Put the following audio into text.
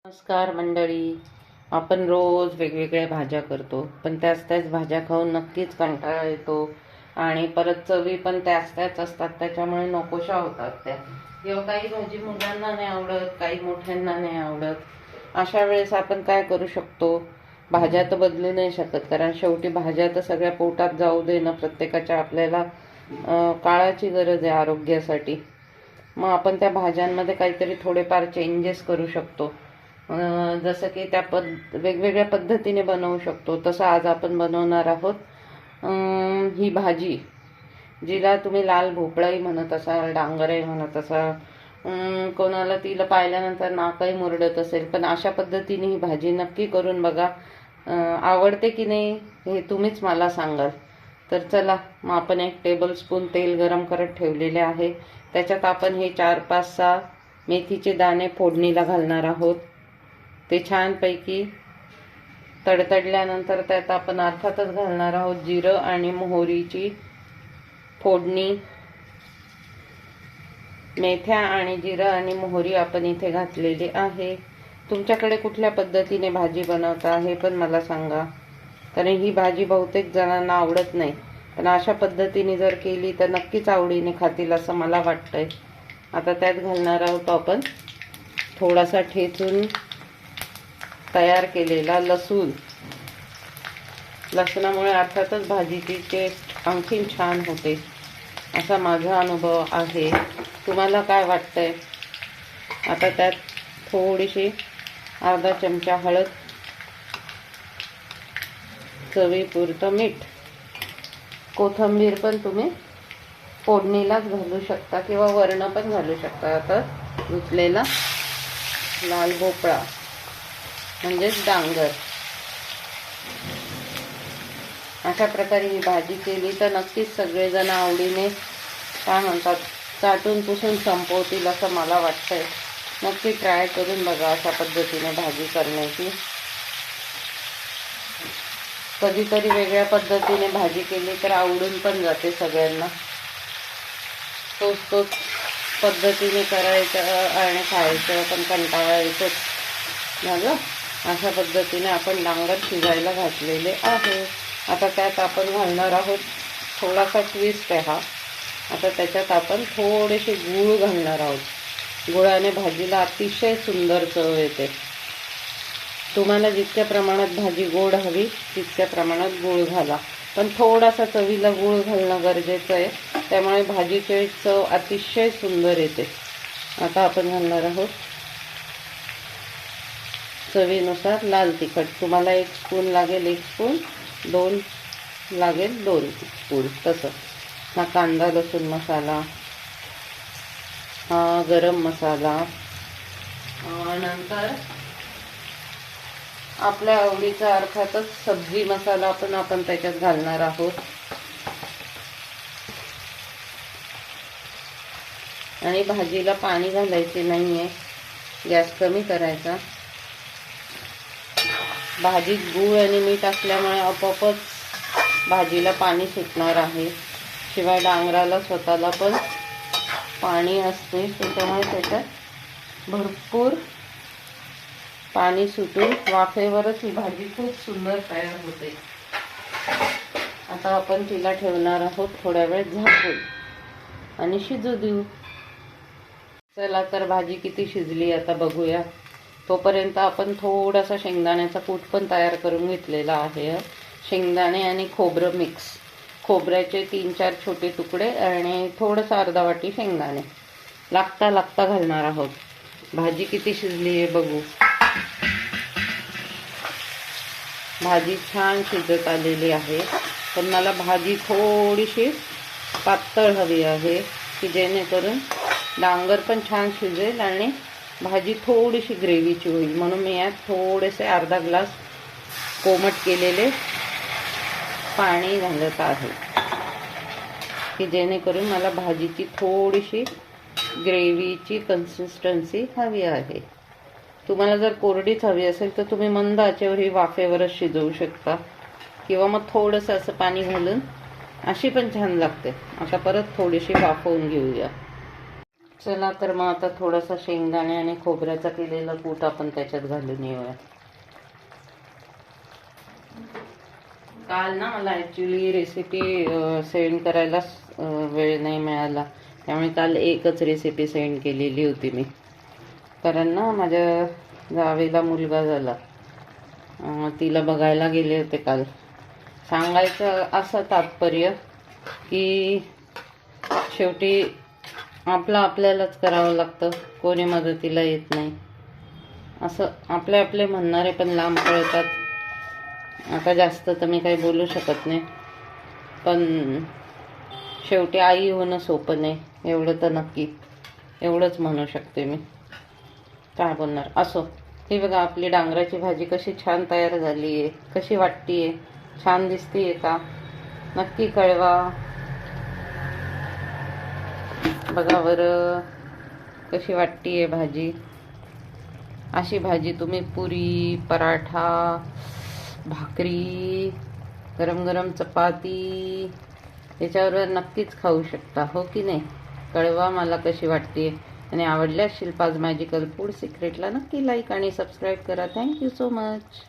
नमस्कार मंडळी. आपण रोज वेगवेगळ्या भाज्या करतो, पण त्याच भाज्या खाऊन नक्कीच कंटाळा येतो आणि परत चवी पण त्याच असतात, त्याच्यामुळे नकोशा होतात त्या. किंवा काही भाजी मुलांना नाही आवडत, काही मोठ्यांना नाही आवडत. अशा वेळेस आपण काय करू शकतो? भाज्या तर बदलू नाही शकत, कारण शेवटी भाज्या तर सगळ्या पोटात जाऊ दे ना. प्रत्येकाच्या आपल्याला काळाची गरज आहे आरोग्यासाठी. मग आपण त्या भाज्यांमध्ये काहीतरी थोडेफार चेंजेस करू शकतो. जसं की वेगवेगळ्या पद्धतीने बनवू शकतो. तसं आज आपण बनवणार आहोत ही भाजी, जिला तुम्ही लाल भोपळाही म्हणत असाल, डांगरही म्हणत असाल. कोणाला तिला पाहिल्यानंतर नाकही मुरडत असेल, पण अशा पद्धतीने ही भाजी नक्की करून बघा. आवडते की नाही हे तुम्हीच मला सांगाल. तर चला, मग आपण 1 टेबलस्पून तेल गरम करत ठेवलेले आहे. त्याच्यात आपण हे 4-5-6 मेथीचे दाणे फोडणीला घालणार आहोत. ते छानपैकी तडतडल्यानंतर त्यात आपण अर्थातच घालणार आहोत जिरं आणि मोहरीची फोडणी. मेथ्या आणि जिरं आणि मोहरी आपण इथे घातलेली आहे. तुमच्याकडे कुठल्या पद्धतीने भाजी बनवता हे पण मला सांगा, कारण ही भाजी बहुतेक जणांना आवडत नाही, पण अशा पद्धतीने जर केली तर नक्कीच आवडीने खातील असं मला वाटतंय. आता त्यात घालणार आहोत आपण थोडासा ठेचून तयार केलेला लसूण. लसणामुळे अर्थातच भाजीची टेस्ट आणखीन छान होते, असा माझा अनुभव आहे. तुम्हाला काय वाटतंय? आता त्यात थोडीशी अर्धा चमचा हळद, चवीपुरतं मीठ, कोथिंबीर पण तुम्ही फोडणीलाच घालू शकता किंवा वरण पण घालू शकता. आता धुतलेला लाल भोपळा म्हणजेच डांगर. अशा प्रकारे ही भाजी केली तर नक्कीच सगळेजण आवडीने काय म्हणतात चाटून पुसून संपवतील असं मला वाटतंय. नक्की ट्राय करून बघा अशा पद्धतीने भाजी करण्याची. कधीतरी वेगळ्या पद्धतीने भाजी केली तर आवडून पण जाते सगळ्यांना. तोच पद्धतीने करायचं आणि खायचं पण कंटाळा येतोच झालं. अशा पद्धतीने आपण डांगर शिजायला घातलेले आहे. आता त्यात आपण घालणार आहोत थोडासा ट्विस्ट आहे हा. आता त्याच्यात आपण थोडेसे गूळ घालणार आहोत. गुळाने भाजीला अतिशय सुंदर चव येते. तुम्हाला जितक्या प्रमाणात भाजी गोड हवी तितक्या प्रमाणात गूळ घाला, पण थोडासा चवीला गूळ घालणं गरजेचं आहे, त्यामुळे भाजीची चव अतिशय सुंदर येते. आता आपण घालणार आहोत चवीनुसार लाल तिखट. तुम्हाला 1 स्पून लागेल 1 स्पून, 2 लागेल 2 स्पून, तसं. हा कांदा लसूण मसाला, हा गरम मसाला, नंतर आपल्या आवडीचा अर्थातच सब्जी मसाला पण आपण त्याच्यात घालणार आहोत. आणि भाजीला पाणी घालायचे नाहीये, गॅस कमी करायचा. भाजीत गूळ आणि मीठ असल्यामुळे आपोआपच भाजीला पाणी सुटणार आहे. शिवाय डांगराला स्वतःला पण पाणी असते, त्याच्यामुळे त्याच्यात भरपूर पाणी सुटून वाफेवरच ही भाजी खूप सुंदर तयार होते. आता आपण तिला ठेवणार आहोत थोड्या वेळ झाकून आणि शिजू देऊ. चला तर भाजी किती शिजली आता बघूया. तोपर्यंत आपण थोडासा शेंगदाण्याचा कूट पण तयार करून घेतलेला आहे. शेंगदाणे आणि खोबरं मिक्स. खोबऱ्याचे 3-4 छोटे तुकडे आणि थोडंसं अर्धा वाटी शेंगदाणे लागता घालणार आहोत. भाजी किती शिजली आहे बघू. भाजी छान शिजत आलेली आहे, पण मला भाजी थोडीशी पातळ हवी आहे, की जेणेकरून डांगर पण छान शिजेल आणि भाजी थोडीशी ग्रेव्हीची होईल. म्हणून मी यात थोडेसे अर्धा ग्लास कोमट केलेले पाणी घालत आहे, की जेणेकरून मला भाजीची थोडीशी ग्रेव्हीची कन्सिस्टन्सी हवी आहे. तुम्हाला जर कोरडीच हवी असेल तर तुम्ही मंद आचेवर ही वाफेवरच शिजवू शकता, किंवा मग थोडंसं असं पाणी घालून अशी पण छान लागते. आता परत थोडीशी वाफवून घेऊया. चला तर मग आता थोडासा शेंगदाणे आणि खोबऱ्याचा केलेला कूट आपण त्याच्यात घालून येऊया. काल ना मला ॲक्च्युली रेसिपी सेंड करायला वेळ नाही मिळाला, त्यामुळे काल एकच रेसिपी सेंड केलेली होती मी. कारण ना माझ्या जावेला मुलगा झाला, तिला बघायला गेले होते काल. सांगायचं असं तात्पर्य की शेवटी आपलं आपल्यालाच करावं लागतं, कोणी मदतीला येत नाही. असं आपले आपले म्हणणारे पण लांब पळतात. आता जास्त तर मी काही बोलू शकत नाही, पण शेवटी आई होणं सोपं नाही, एवढं तर नक्की, एवढंच म्हणू शकते मी. काय बोलणार. असो, ही बघा आपली डांगराची भाजी कशी छान तयार झाली आहे. कशी वाटतीये? छान दिसतीये का? नक्की कळवा. बघा बरं कशी वाटतीये भाजी. अशी भाजी तुम्ही पुरी, पराठा, भाकरी, गरम गरम चपाती याच्यावर नक्कीच खाऊ शकता, हो की नाही? कळवा मला कशी वाटते. आणि आवडल्यास शिल्पाज मॅजिकल फूड सिक्रेटला नक्की लाईक आणि सबस्क्राईब करा. Thank you so much.